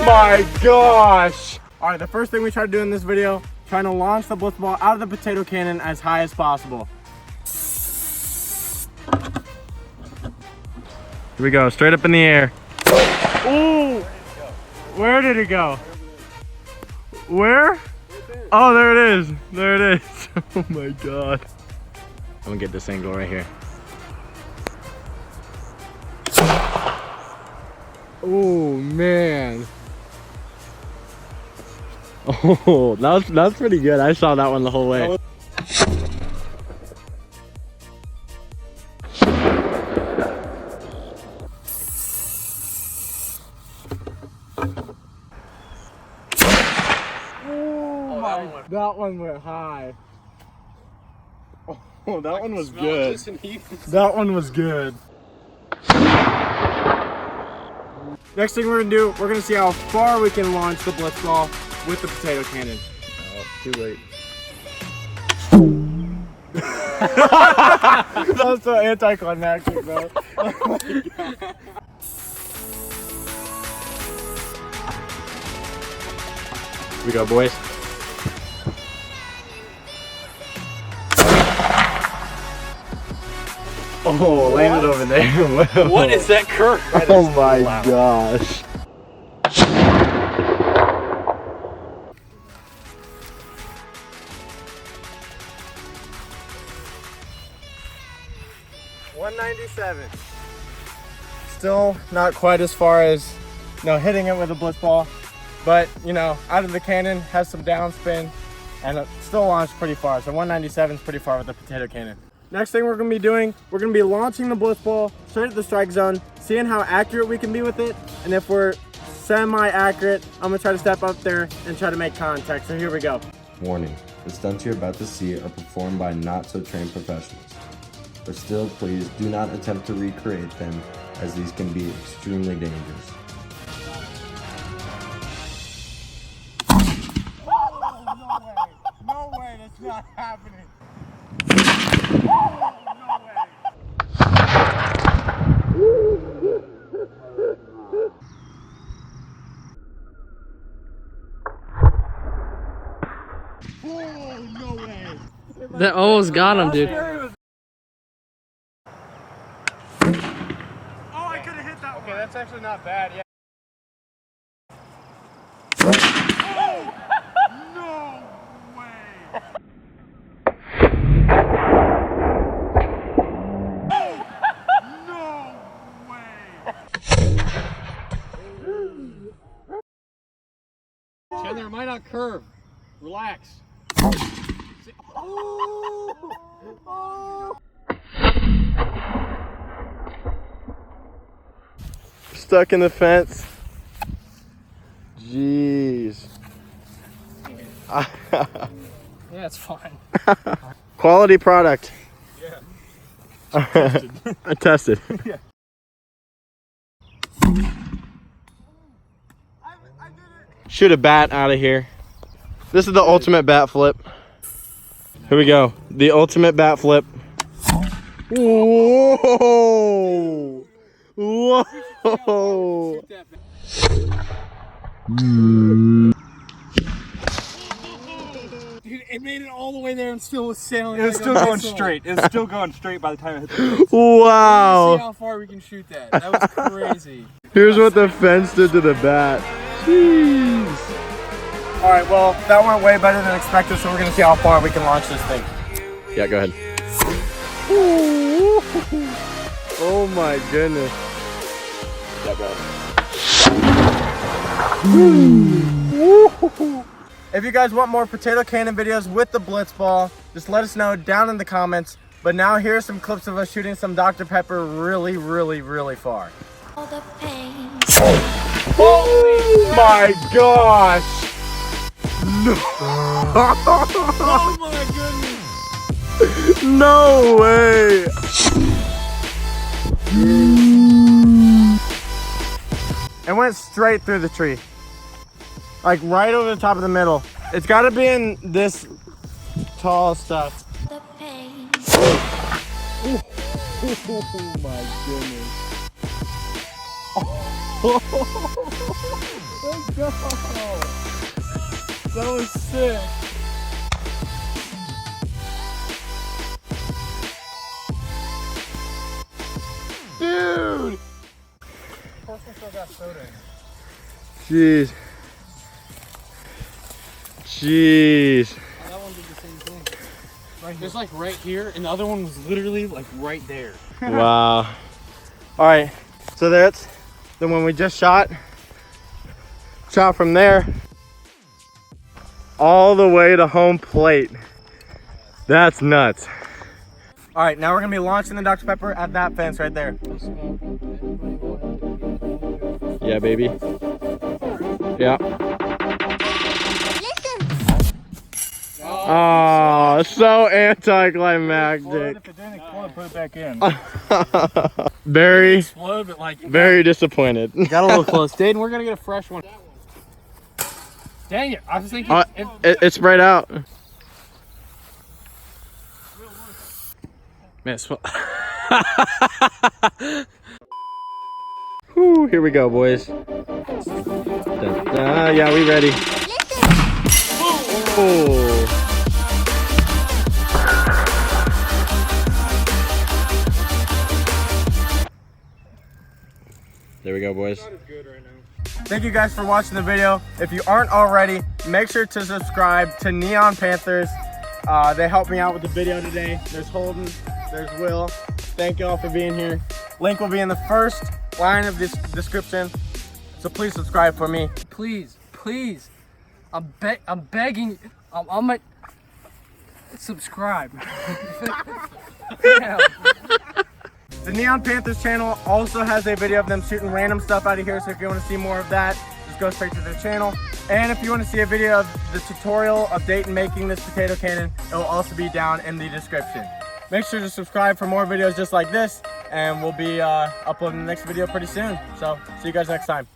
my gosh! All right, the first thing we try to do in this video, trying to launch the blitzball out of the potato cannon as high as possible. Here we go, straight up in the air. Ooh! Where did it go? Where? Oh, there it is. There it is. Oh my god. I'm gonna get this angle right here. Oh man. Oh, that's pretty good. I saw that one the whole way. That one went high. Oh, that one was good. That one was good. Next thing we're gonna do, we're gonna see how far we can launch the blitzball with the potato cannon. Oh, too late. That was so anticlimactic, bro. Oh my god. Here we go, boys. Oh, landed over there. What is that curve? Oh my gosh. $197. Still not quite as far as, hitting it with a blitzball, but out of the cannon, has some downspin, and it still launched pretty far. So 197 is pretty far with the potato cannon. Next thing we're going to be doing, we're going to be launching the blitzball straight at the strike zone, seeing how accurate we can be with it, and if we're semi-accurate, I'm going to try to step up there and try to make contact. So here we go. Warning, the stunts you're about to see are performed by not-so-trained professionals. But still, please do not attempt to recreate them, as these can be extremely dangerous. No way, that's not happening. That almost got him, dude. Oh, I could have hit that one. Okay, that's actually not bad, yeah. Oh! No way! Oh! No way! Chandler, it might not curve. Relax. Oh! Oh! Stuck in the fence. Jeez. Yeah, it's fine. Quality product. Yeah. Attested. Yeah. Shoot a bat out of here. This is the ultimate bat flip. Here we go. The ultimate bat flip. Whoa! Whoa! Dude, it made it all the way there and still was sailing. It was still going straight. It was still going straight by the time it hit the fence. Wow! See how far we can shoot that. That was crazy. Here's what the fence did to the bat. Jeez. All right, well, that went way better than expected, so we're gonna see how far we can launch this thing. Yeah, go ahead. Ooh. Oh my goodness. Yeah, go ahead. If you guys want more potato cannon videos with the blitzball, just let us know down in the comments. But now here are some clips of us shooting some Dr. Pepper really, really, really far. Oh my gosh! No! Oh my goodness! No way! It went straight through the tree. Like right over the top of the middle. It's gotta be in this tall stuff. Oh my goodness. Oh, that's go. That was sick. Dude. Still got soda in it. Jeez. Jeez. Oh, that one did the same thing. It's like right here, and the other one was literally like right there. Wow. All right. So that's the one we just shot. Shot from there all the way to home plate. That's nuts. All right, now we're gonna be launching the Dr. Pepper at that fence right there. Yeah, baby. Yeah. Oh, so anticlimactic. If it didn't explode, put it back in. Very, Explode, but like very disappointed. got a little close. Dayton, we're gonna get a fresh one. Dang it! I was thinking It spread out. Man, Whew, here we go, boys. Yeah, we ready. Oh. There we go, boys. Thank you guys for watching the video. If you aren't already, make sure to subscribe to Neon Panthers. They helped me out with the video today. There's Holden, there's Will. Thank you all for being here. Link will be in the first line of this description. So please subscribe for me. please, please, I'm begging. I'm my subscribe. Yeah. The Neon Panthers channel also has a video of them shooting random stuff out of here, so if you want to see more of that, just go straight to their channel. And if you want to see a video of the tutorial of Dayton making this potato cannon, it will also be down in the description. Make sure to subscribe for more videos just like this, and we'll be uploading the next video pretty soon. So see you guys next time.